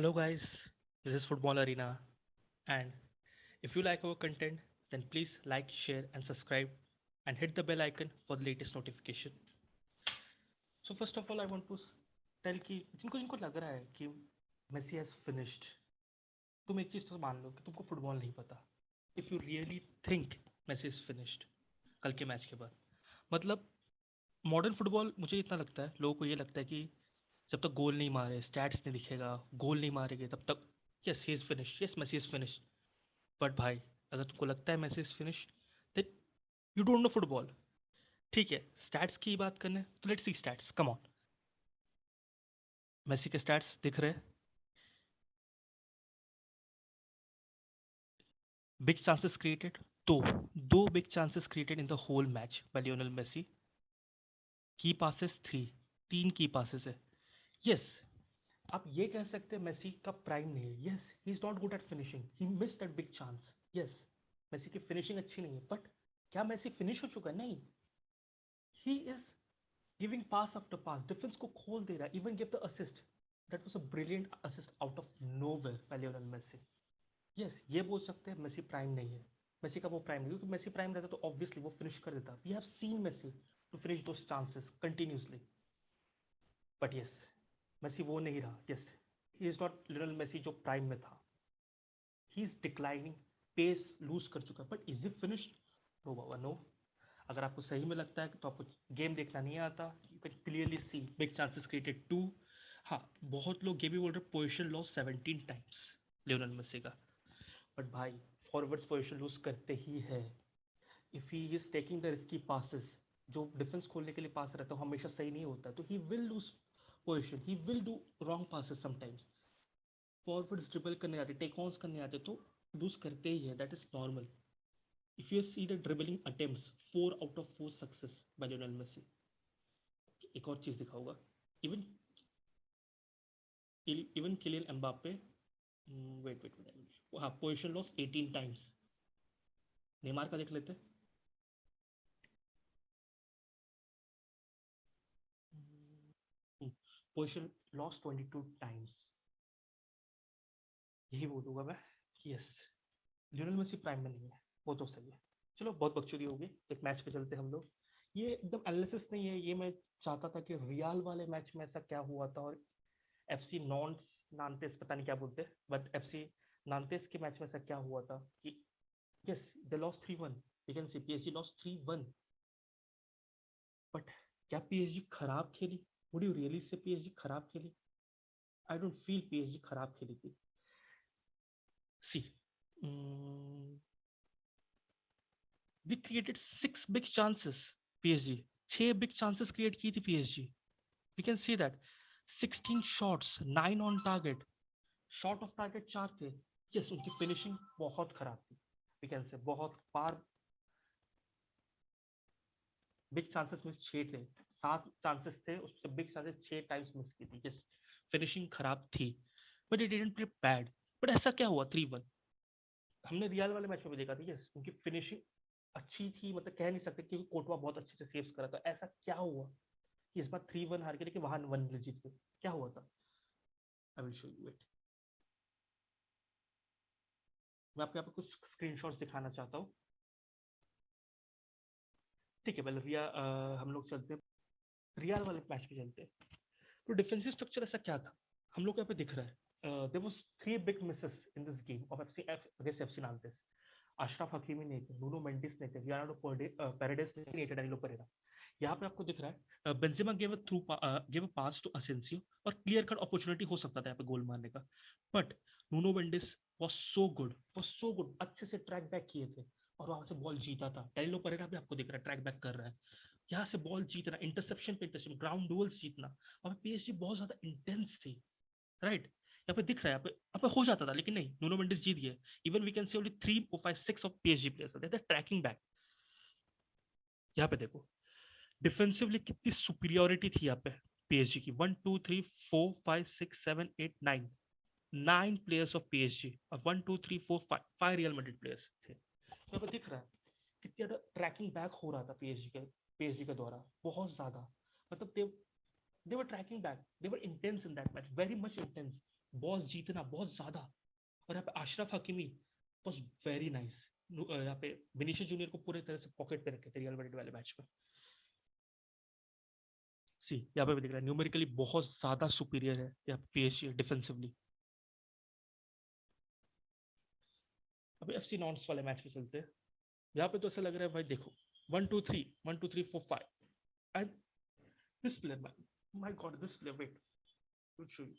Hello, guys. This is Football Arena. And if you like our content, then please like, share, and subscribe and hit the bell icon for the latest notification. So, first of all, I want to tell कि जिनको जिनको लग रहा है कि Messi has finished, तुम एक चीज़ तो मान लो कि तुमको फुटबॉल नहीं पता. If you really think Messi is finished कल के मैच के बाद, मतलब मॉडर्न फुटबॉल, मुझे इतना लगता है, लोगों को ये लगता है कि जब तक गोल नहीं मारे, स्टैट्स नहीं दिखेगा, गोल नहीं मारेंगे, तब तक yes he is finish, yes Messi is finish. But भाई, अगर तुमको लगता है Messi is finish, then you don't know football. ठीक है, स्टैट्स की बात करने तो let's see stats, come on. Messi के स्टैट्स दिख रहे. बिग चांसेस क्रिएटेड, दो दो big chances created in the whole match by Lionel Messi. Key passes three, तीन की पासेस है. यस, आप ये कह सकते हैं मेसी का प्राइम नहीं है. Yes, he is not good at finishing, he miss that big chance. Yes, Messi की फिनिशिंग अच्छी नहीं है, बट क्या मेसी फिनिश हो चुका है? नहीं. He is giving pass after pass, defence को खोल दे रहा है, even give the assist. That was a brilliant assist out of nowhere by Lionel Messi. Yes, ये बोल सकते हैं मेसी प्राइम नहीं है. मेसी का वो प्राइम नहीं, क्योंकि मेसी प्राइम रहता तो ऑब्वियसली वो फिनिश कर देता. We have seen Messi to finish those chances continuously. But yes, Messi वो नहीं रहा. Yes, he is not Lionel Messi जो प्राइम में था. He is declining, pace lose कर चुका है. But is it finished? No बाबा, नो. अगर आपको सही में लगता है कि तो आपको गेम देखना नहीं आता, you can clearly see big chances created too. हाँ, बहुत लोग ये भी बोल रहे position loss 17 times Lionel Messi का. बट भाई, फॉरवर्ड्स पोजिशन लूज करते ही है. If he is taking the risky passes, जो डिफेंस खोलने के लिए पास रहता है हमेशा सही नहीं होता, तो he will lose position, he will do wrong passes sometimes. Forwards dribble करने आते, टेक ऑन्स करने आते, तो लूज करते ही है. That is normal. If you see the dribbling attempts, 4 out of 4 success by Lionel Messi. एक और चीज दिखा होगा, even even Kylian Mbappe. Wait wait wait, हाँ, पोजीशन लॉस 18 टाइम्स. नेमार का देख लेते. Position loss 22 times. यही बोलूंगा मैं कि यस, लियोनेल मेसी प्राइम में नहीं है. वो तो सही है. चलो, बहुत बकचोदी होगी, एक मैच पे चलते हम लोग. ये एकदम एनालिसिस नहीं है, ये मैं चाहता था कि रियल वाले मैच में ऐसा क्या हुआ था, और एफसी नॉन्स नानतेस, पता नहीं क्या बोलते, बट एफसी नानतेस के मैच में ऐसा क्या हुआ था कि yes they lost 3-1. You can see PSG lost 3-1. But क्या पीएसजी खराब खेली? Would you really say PSG खराब खेली? आई डोंट फील पीएसजी खराब खेली थी. See, we created 6 big chances. PSG 6 big chances create की थी PSG. We can see that. 16 shots, 9 on target. Shot off target 4 थे. यस, उनकी फिनिशिंग बहुत खराब थी. वी कैन से बहुत बार बिग चांसेस मिस 6 थे. 7 चांसेस थे, उसमें बिग चांसेस 6 टाइम्स मिस की थी. यस, फिनिशिंग खराब थी, but it didn't play bad. But ऐसा क्या हुआ 3-1? हमने रियल वाले मैच में भी देखा था. यस, उनकी फिनिशिंग अच्छी थी, मतलब कह नहीं सकते, क्योंकि कोटवा बहुत अच्छे से सेव्स करा था. ऐसा क्या हुआ कि इस बार 3-1 हार के, लेकिन वहां 1 जीत गए? क्या हुआ था? I will show you it. मैं आपको यहाँ पे कुछ स्क्रीनशॉट्स दिखाना चाहता हूँ. ठीक है, पहले हम लोग चलते हैं, रियल वाले मैच पे चलते हैं. तो डिफेंसिव स्ट्रक्चर ऐसा क्या था, हम लोग को यहाँ पे दिख रहा है. There was 3 big misses in this game of FC against FC Nantes. Achraf Hakimi नहीं थे, नूनो मेंडिस नहीं थे, लियोनार्डो पेरेडेस नहीं थे, डैनिलो पेरेरा. यहाँ पे आपको दिख रहा है Benzema give a pass to Asensio, और क्लियर कट अपॉर्चुनिटी हो सकता था यहाँ पे गोल मारने का. But Nuno Mendes was so good, अच्छे से ट्रैक बैक किए थे, और वहां से बॉल जीता था. डैनिलो पेरेरा भी आपको दिख रहा है ट्रैक बैक कर रहा है. यहाँ से बॉल जीतना, इंटरसेप्शन पे इंटरसेप्शन, ग्राउंड डुअल्स जीतना. और पीएसजी बहुत ज्यादा इंटेंस थी. राइट, यहाँ पे दिख रहा है, यहाँ पे हो जाता था, लेकिन नहीं, नूनो मेंडिस जीत गए. Even we can see only 3 5 6 of PSG players tracking back. यहाँ पे देखो, डिफेंसिवली कितनी सुपीरियोरिटी थी यहाँ पे पीएसजी की. 1 2 3 4 5 6 7 8 9, 9 प्लेयर्स ऑफ पीएसजी, और 1 2 3 4 5 रियल मैड्रिड प्लेयर्स थे. यहाँ पे दिख रहा है कितनी ज्यादा ट्रैकिंग बैक हो रहा था पीएसजी के द्वारा, बहुत ज्यादा. मतलब they were tracking back, they were intense in that match, very much intense. Boss जीतना बहुत ज्यादा। और यहाँ पे Ashraf Hakimi was very nice. यहाँ पे विनीशियस जूनियर को पूरे तरह से पॉकेट पे रखे थे रियल मैड्रिड वाले मैच में। सी यहाँ पे भी दिख रहा है न्यूमेरिकली बहुत ज्यादा सुपीरियर है यहाँ पे पीएसजी डिफेंसिवली। अभी एफसी नॉन्स वाले मैच पे चलते हैं। यहाँ पे तो ऐसा लग रहा है भाई देखो 1 2 3 1 2 3 4 5 and this player man, my god this player wait will show you.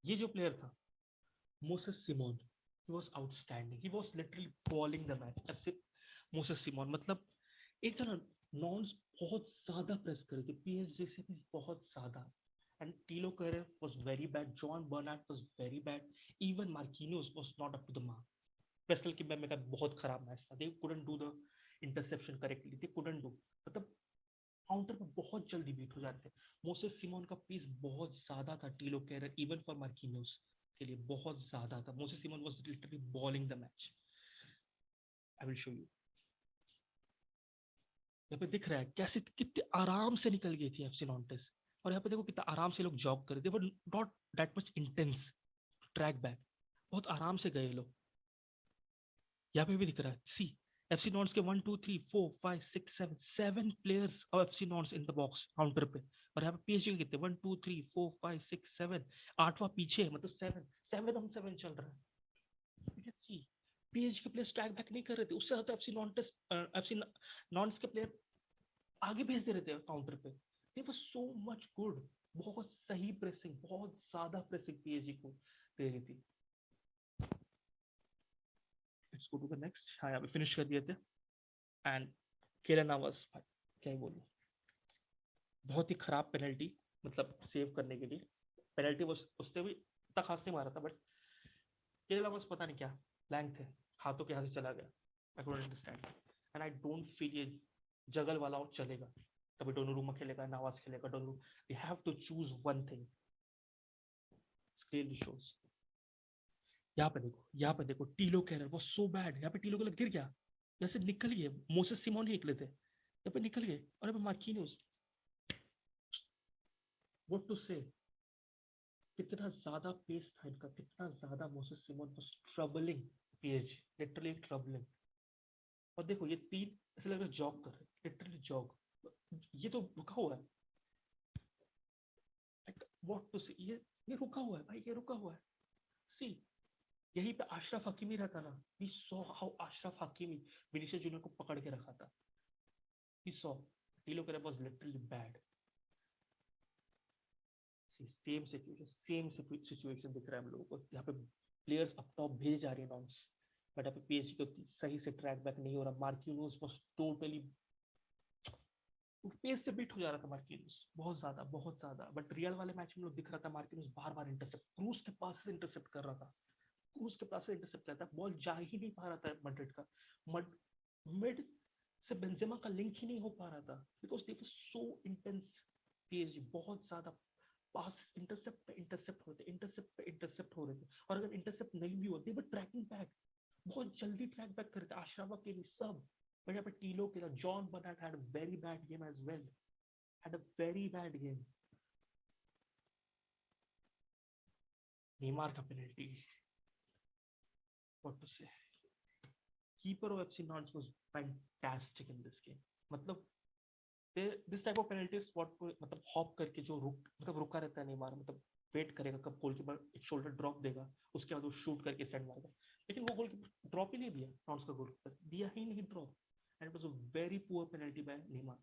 ये जो प्लेयर था Moses Simon, he was outstanding, he was literally balling the match. FC Moses Simon मतलब एक तरह नॉन्स बहुत ज्यादा प्रेस कर रहे थे पीएसजी से भी बहुत ज्यादा। And Thilo Kehrer was very bad, Juan Bernat was very bad, even Marquinhos was not up to the mark. पेस्टल की में का बहुत खराब मैच था, they couldn't do the interception correctly, they couldn't do, मतलब काउंटर पे बहुत जल्दी बीट हो जाते थे। मोसेस सिमोन का पीस बहुत ज्यादा था टीलो केरर इवन फॉर मार्किनोस के लिए बहुत ज्यादा था। Moses Simon was literally balling the match. I will show you. यहाँ पे दिख रहा है कैसे कितने आराम से निकल गई थी एफसी नॉन्टेस। और यहाँ पे देखो कितना आराम से लोग जॉब कर रहे थे, but not that much intense track back, बहुत आराम से गए लोग। यहाँ पे भी दिख रहा है सी एफसी नॉन्स के 1 2 3 4 5 6 7 प्लेयर्स और FC Nantes in the box counter पे। और यहाँ पे पीएसजी के कितने 1 2 3 4 5 6 7, आठवां पीछे मतलब 7 7 on 7 चल रहा है। यू कैन सी पीएसजी के प्लेयर्स ट्रैक बैक नहीं कर रहे थे, उससे ज्यादा एफसी नॉन्स के प्लेयर आगे भेज दे रहे थे काउंटर पे। दे वर सो मच गुड, बहुत सही प्रेसिंग, बहुत ज्यादा प्रेसिंग पीएसजी को दे रही थी। Let's go to the next. हाँ यहाँ पे फिनिश कर दिए थे। एंड केलन नावास भाई क्या ही बोलूं, बहुत ही खराब पेनल्टी, मतलब सेव करने के लिए पेनल्टी वो उसने भी इतना खास नहीं मारा था, बट केलन नावास पता नहीं क्या ब्लैंक थे, हाथों के यहाँ से चला गया। I don't understand and I don't feel ये जगल वाला और चलेगा। तभी डोनोरुमा खेलेगा, नवाज खेलेगा, डोनोरू, they have to choose one thing. Clearly shows. यहाँ पे देखो, यहाँ पे देखो टीलो कैरर वो सो बैड, यहाँ पे टीलो कैरर गिर गया, जैसे निकल गए मोसेस सिमोन ही निकले थे, यहाँ पे निकल गए। और यहाँ पे मार्किनोस, व्हाट टू से, कितना ज्यादा पेस था इनका, कितना ज्यादा Moses Simon was troubling PSG, literally troubling. और देखो ये तीन ऐसे लग रहा है जॉग कर रहे हैं, लिटरली जॉग। ये तो रुका हुआ है, व्हाट टू से, ये रुका हुआ है भाई, ये रुका हुआ है। सी यहीं पे अशरफ हकीमी रहता ना, we saw how Achraf Hakimi Vinicius Junior को पकड़ के रखा था। We saw Thilo Kehrer was literally bad. Same situation, same situation दिख रहा है हम लोगों को। यहाँ पे प्लेयर्स अप टॉप भेजे जा रहे हैं नॉन्स, बट यहाँ पे पीएसजी को सही से ट्रैक बैक नहीं हो रहा। मार्किनोस वाज टोटली पेस से बीट हो जा रहा था मार्किनोस, बहुत ज्यादा बहुत ज्यादा। बट रियल वाले मैच में लोग दिख रहा था मार्किनोस बार बार इंटरसेप्ट, क्रूज के पास से इंटरसेप्ट कर रहा था, क्रूज के पास से इंटरसेप्ट करता, बॉल जा ही नहीं पा रहा था मैड्रिड का। मड मिड से बेंजेमा का लिंक ही नहीं हो पा रहा था, because they were so intense. PSG बहुत ज्यादा पास इंटरसेप्ट पे इंटरसेप्ट होते, इंटरसेप्ट पे इंटरसेप्ट हो रहे थे। और अगर इंटरसेप्ट नहीं भी होते बट ट्रैकिंग बैक, बहुत जल्दी ट्रैक बैक करते आश्रावा के लिए सब। बट यहाँ पे टीलो के साथ Juan Bernat had very bad game as well, had a very bad game. Neymar का penalty, what to say, keeper of FC Nantes was fantastic in this game. मतलब this type of penalties what, मतलब hop करके जो रुक, मतलब रुका रहता है नेमार, मतलब वेट करेगा कब गोलकीपर एक शोल्डर ड्रॉप देगा, उसके बाद वो शूट करके सेंड मारेगा। लेकिन वो गोलकीपर ड्रॉप ही नहीं दिया, नॉन्स का गोलकीपर दिया ही नहीं drop. And it was a very poor penalty by Neymar.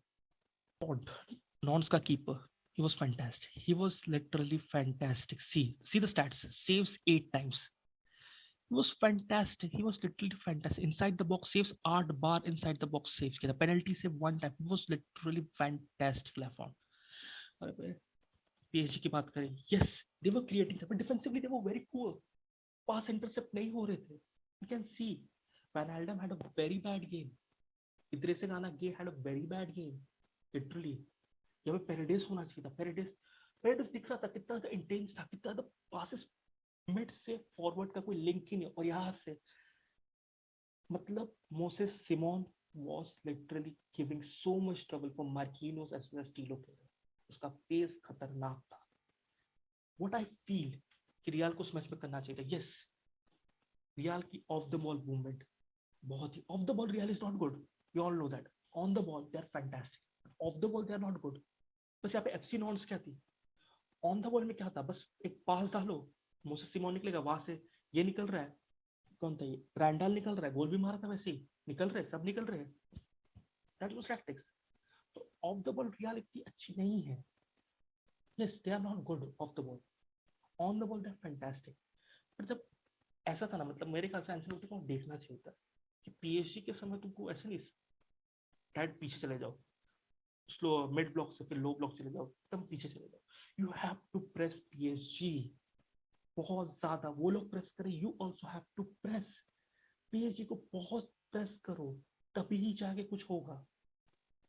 Non's का keeper, he was fantastic. He was literally fantastic. See the stats. Saves 8 times. He was fantastic. He was literally fantastic. Inside the box saves 8 bar inside the box saves किया, penalty save 1 time. He was literally fantastic left on. और PSG की बात करें, yes, they were creating, but defensively they were very poor. Pass intercept नहीं हो रहे थे. You can see Wijnaldum had a very bad game. Idrissa Gana Gueye had a very bad game. Literally. यहाँ पे पेरेडिस होना चाहिए था, पेरेडिस, पेरेडिस दिख रहा था कितना इंटेंस था, कितना पासेस मिड से फॉरवर्ड का कोई लिंक ही नहीं। और यहाँ से मतलब Moses Simon was literally giving so much trouble for Marquinhos as well as Tilo Kehrer. उसका पेस खतरनाक था। व्हाट आई फील कि रियल को उस मैच में करना चाहिए। यस, रियल की ऑफ द बॉल मूवमेंट बहुत ही, off the ball Real is not good, we all know that. On the ball they are fantastic, off the ball they are not good. बस यहाँ पे FC नॉन्स क्या थी, on the ball में क्या था, बस एक पास डालो, मोसेस सिमोन निकलेगा वहां से, ये निकल रहा है, कौन था ये, रैंडल निकल रहा है, गोल भी मारा था वैसे ही, निकल रहे सब निकल रहे हैं, दैट वाज टैक्टिक्स। तो ऑफ द बॉल रियल इतनी अच्छी नहीं है। Yes, they are not good off the ball, on the ball they are fantastic. पर जब ऐसा था ना, मतलब मेरे ख्याल से एंसेलोटी को देखना चाहिए था कि पीएसजी के समय तुमको ऐसे नहीं डायरेक्ट पीछे चले जाओ, स्लो मिड ब्लॉक से फिर लो ब्लॉक चले जाओ, तब पीछे चले जाओ। You have to press PSG बहुत ज्यादा, वो लोग प्रेस करें, you also have to press PSG को, बहुत प्रेस करो, तभी जाके कुछ होगा।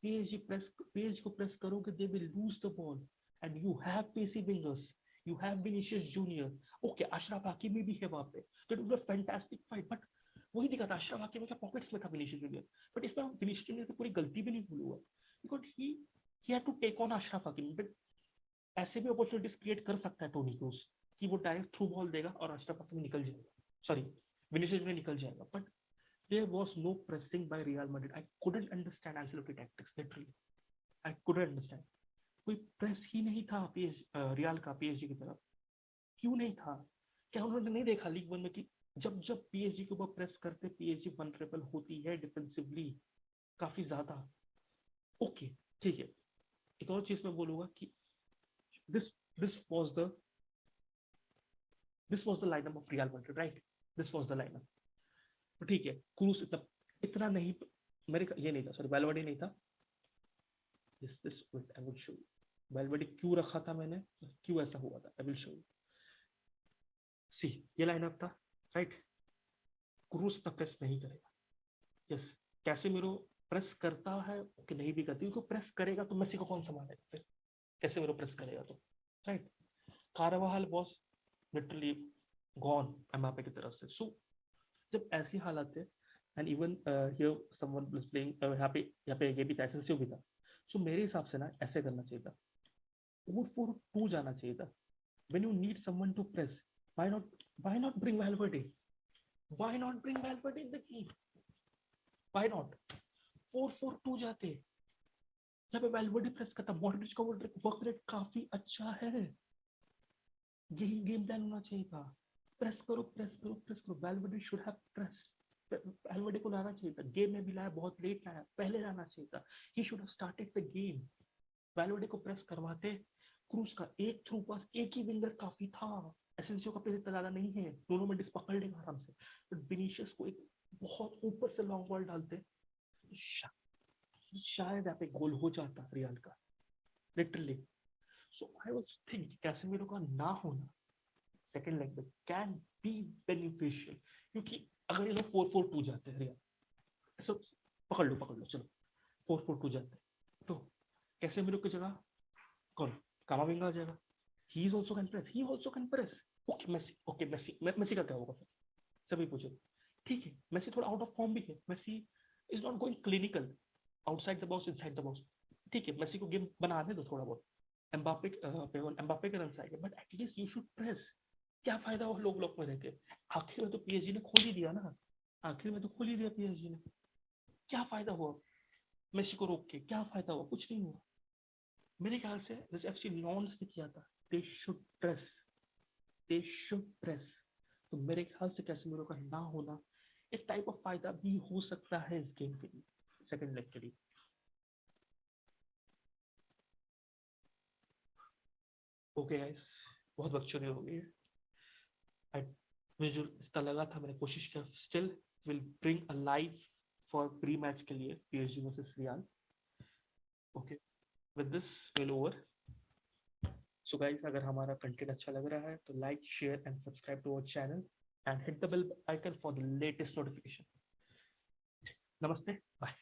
पीएसजी को प्रेस करोगे, they will lose the ball, and you have pacey wingers, you have Vinicius Junior, okay Achraf Hakimi भी है वहां पे, तो it was a fantastic fight. But वही दिखा था, अशरफ हकीमी के पॉकेट्स में था विनीशियस जूनियर, बट इसमें विनीशियस जूनियर की पूरी गलती भी नहीं भूलूंगा, because he had to take on Achraf Hakimi. But ऐसे भी अपॉर्चुनिटीज क्रिएट कर सकता है टोनी क्रूज कि वो डायरेक्ट थ्रू बॉल देगा और अशरफ हकीमी निकल जाएगा, सॉरी विनीशियस में निकल जाएगा। But there was no pressing by Real Madrid. I couldn't understand Ancelotti tactics, literally. I couldn't understand. कोई प्रेस ही नहीं था रियल का पीएसजी की तरफ, क्यों नहीं था? क्या उन्होंने नहीं देखा लीग वन में कि जब जब पीएसजी के ऊपर प्रेस करते पीएसजी वनरेबल होती है डिफेंसिवली काफी ज्यादा। ओके ठीक है, एक और चीज मैं बोलूंगा कि this this was the this was the lineup of real Madrid, right? This was the lineup. तो ठीक है, क्रूस इतना इतना नहीं, मेरे ये नहीं था, सॉरी वेलवर्डी नहीं था। This I will show you Valverde क्यों रखा था मैंने, क्यों ऐसा हुआ था, I will show you. See ये लाइनअप था, राइट? क्रूस इतना प्रेस नहीं करेगा। यस, कैसेमीरो प्रेस करता है कि नहीं भी करती, क्योंकि प्रेस करेगा तो मेसी को कौन संभालेगा फिर, कैसेमीरो प्रेस करेगा तो, right? कारवाहल was literally gone Mbappe की तरफ से। सो जब ऐसी हालत है, and even here someone was playing, यहाँ पे ये भी था, एसेंसियो भी था। सो मेरे हिसाब से ना ऐसे करना चाहिए था, 4-4-2 जाना चाहिए था। When you need someone to press, why not bring Valverde, why not bring Valverde in the game, why not 4-4-2 जाते, जब वेल्वर्डे प्रेस करता, मॉडरिच का वर्क रेट काफी अच्छा है, यही गेम प्लान होना चाहिए था। प्रेस करो प्रेस करो प्रेस करो, वेल्वर्डे शुड हैव प्रेस, वेल्वर्डे को लाना चाहिए था, गेम में भी लाया, बहुत लेट लाया, पहले लाना चाहिए था, he should have started the game. Valverde को प्रेस करवाते, क्रूज का एक थ्रू पास, एक ही विंगर काफी था, एसेंसियो का प्लेस इतना ज्यादा नहीं है, दोनों में डिस पकड़ लेगा आराम से। बट विनीशियस को एक बहुत ऊपर से लॉन्ग बॉल डालते, तो शायद यहाँ पे गोल हो जाता रियल का, literally. So I was think Casemiro का ना होना सेकंड लेग में कैन बी बेनिफिशियल, क्योंकि अगर ये लोग 4-4-2 जाते हैं रियल, ऐसा पकड़ लो चलो, 4-4-2 जाते हैं तो कैसेमीरो की जगह कौन, कामाविंगा आ जाएगा, he is also can press, he also can press. Okay Messi का क्या होगा फिर, सभी पूछे। ठीक है, मेसी थोड़ा आउट ऑफ फॉर्म भी है, Messi is not going clinical outside the box inside the box. ठीक है, मेसी को गेम बनाने दो थोड़ा बहुत, एम्बापे के रन आएंगे, but at least you should press. क्या फायदा हुआ लोग ब्लॉक में रह के, आखिर में तो पीएसजी ने खोल ही दिया ना, आखिर में तो खोल ही दिया पीएसजी ने, क्या फायदा हुआ मेसी को रोक के, क्या फायदा हुआ, कुछ नहीं हुआ। मेरे ख्याल से जैसे एफसी नॉन्स ने किया था, they should press, they should press. तो मेरे ख्याल से कैसेमीरो का ना होना एक टाइप ऑफ फायदा भी हो सकता है इस गेम के लिए, सेकंड लेग के लिए। ओके गाइस, बहुत बकचोदी हो गई है। आई मुझे जो इतना लगा था मैंने कोशिश किया, still will bring a live for pre match के लिए PSG versus Real. Okay, with this will over. So guys, अगर हमारा कंटेंट अच्छा लग रहा है तो like share and subscribe to our channel and hit the bell icon for the latest notification. नमस्ते, बाय।